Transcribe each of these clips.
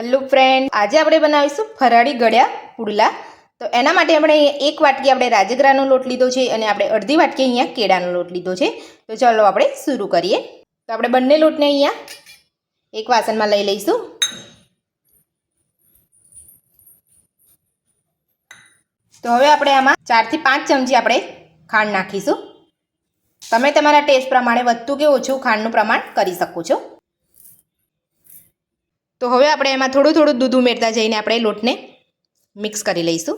Hello friend, આજે આપણે બનાવીશું ફરાળી ગળ્યા પુડલા। તો એના માટે આપણે એક વાટકી આપણે રાજગરાનો લોટ લીધો છે અને આપણે અડધી વાટકી અહીંયા કેળાનો લોટ લીધો છે। તો ચાલો આપણે શરૂ કરીએ। તો આપણે બંને લોટને અહીંયા એક વાસણમાં લઈ લઈશું। તો હવે આપણે આમાં 4 થી 5 ચમચી આપણે ખાંડ નાખીશું। તમે તમારા ટેસ્ટ પ્રમાણે વધતું કે ઓછું ખાંડનું પ્રમાણ કરી શકો છો। તો હવે આપણે એમાં થોડું થોડું દૂધ ઉમેરતા જઈને આપણે લોટને મિક્સ કરી લઈશું।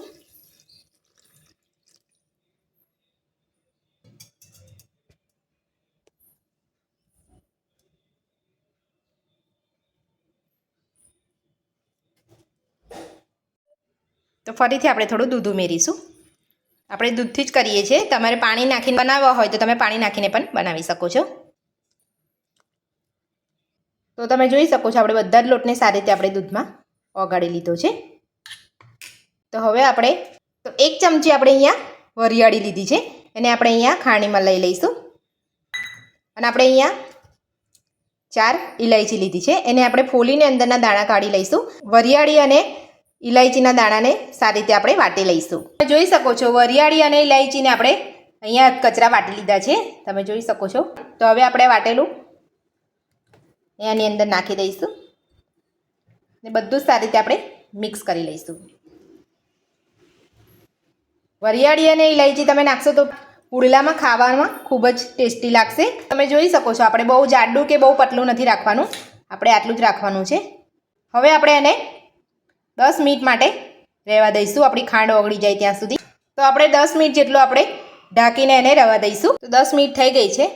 તો ફરીથી આપણે થોડું દૂધ ઉમેરીશું। આપણે દૂધથી જ કરીએ છીએ, તમારે પાણી નાખીને બનાવવા હોય તો તમે પાણી નાખીને પણ બનાવી શકો છો। તો તમે જોઈ શકો છો આપણે બધા જ લોટને સારી રીતે આપણે દૂધમાં ઓગાળી લીધો છે। તો હવે આપણે 1 ચમચી આપણે અહીંયા વરિયાળી લીધી છે, એને આપણે અહીંયા ખાણીમાં લઈ લઈશું। અને આપણે અહીંયા 4 ઇલાયચી લીધી છે, એને આપણે ફોલીને અંદરના દાણા કાઢી લઈશું। વરિયાળી અને ઇલાયચીના દાણાને સારી રીતે આપણે વાટી લઈશું। તમે જોઈ શકો છો વરિયાળી અને ઇલાયચીને આપણે અહીંયા કચરા વાટી લીધા છે, તમે જોઈ શકો છો। તો હવે આપણે વાટેલું એની અંદર નાખી દઈશું ને બધું જ સારી રીતે આપણે મિક્સ કરી લઈશું। વરિયાળી અને ઇલાયચી તમે નાખશો તો પુડલામાં ખાવામાં ખૂબ જ ટેસ્ટી લાગશે। તમે જોઈ શકો છો આપણે બહુ જાડું કે બહુ પતલું નથી રાખવાનું, આપણે આટલું જ રાખવાનું છે। હવે આપણે એને 10 મિનિટ માટે રહેવા દઈશું, આપણી ખાંડ ઓગળી જાય ત્યાં સુધી। તો આપણે 10 મિનિટ જેટલું આપણે ઢાંકીને એને રહેવા દઈશું। તો 10 મિનિટ થઈ ગઈ છે।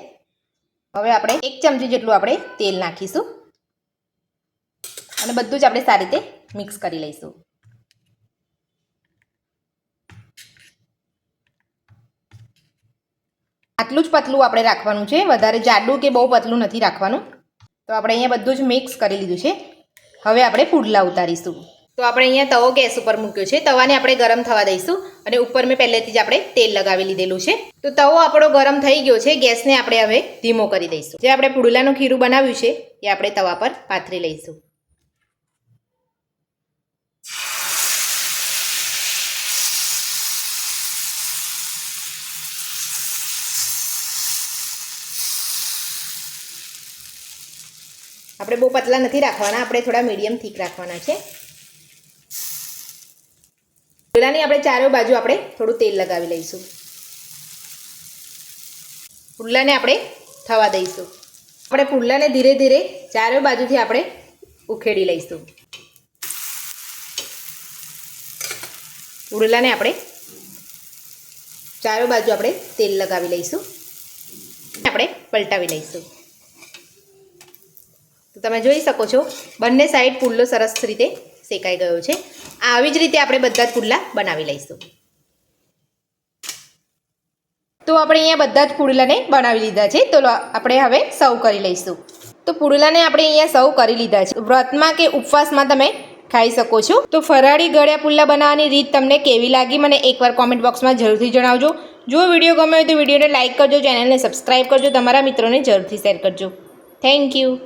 હવે આપણે 1 ચમચી જેટલું આપણે તેલ નાખીશું અને બધું જ આપણે સારી રીતે મિક્સ કરી લઈશું। આટલું જ પતલું આપણે રાખવાનું છે, વધારે જાડું કે બહુ પતલું નથી રાખવાનું। તો આપણે અહીંયા બધું જ મિક્સ કરી લીધું છે। હવે આપણે પુડલા ઉતારીશું। તો આપણે અહીંયા તવો ગેસ ઉપર મૂક્યો છે, તવાને આપણે ગરમ થવા દઈશું અને ઉપર મેં પહેલેથી જ આપણે તેલ લગાવી લીધેલું છે। તો તવો આપણો ગરમ થઈ ગયો છે, ગેસને આપણે હવે ધીમો કરી દઈશું। જે આપણે પુડલાનું ખીરું બનાવ્યું છે એ આપણે તવા પર પાથરી લઈશું। આપણે બહુ પતલા નથી રાખવાના, આપણે થોડા મીડિયમ થીક રાખવાના છે। પુડલાની આપણે ચારે બાજુ આપણે થોડું તેલ લગાવી લઈશું। પુડલાને આપણે થવા દઈશું। આપણે પુડલાને ધીરે ધીરે ચારે બાજુથી આપણે ઉખેડી લઈશું। પુડલાને આપણે ચારે બાજુ આપણે તેલ લગાવી લઈશું, આપણે પલટાવી લઈશું। તો તમે જોઈ શકો છો બંને સાઈડ પુડલો સરસ રીતે શેકાઈ ગયો છે। આવી જ રીતે આપણે બધા જ પુડલા બનાવી લઈશું। તો આપણે અહીંયા બધા જ પુડલાને બનાવી લીધા છે, તો આપણે હવે સર્વ કરી લઈશું। તો પુડલાને આપણે અહીંયા સર્વ કરી લીધા છે, વ્રતમાં કે ઉપવાસમાં તમે ખાઈ શકો છો। તો ફરાળી ગળ્યા પુડલા બનાવવાની રીત તમને કેવી લાગી મને એકવાર કોમેન્ટ બોક્સમાં જરૂરથી જણાવજો। જો વિડીયો ગમે હોય તો વિડીયોને લાઇક કરજો, ચેનલને સબસ્ક્રાઈબ કરજો, તમારા મિત્રોને જરૂરથી શેર કરજો। Thank you.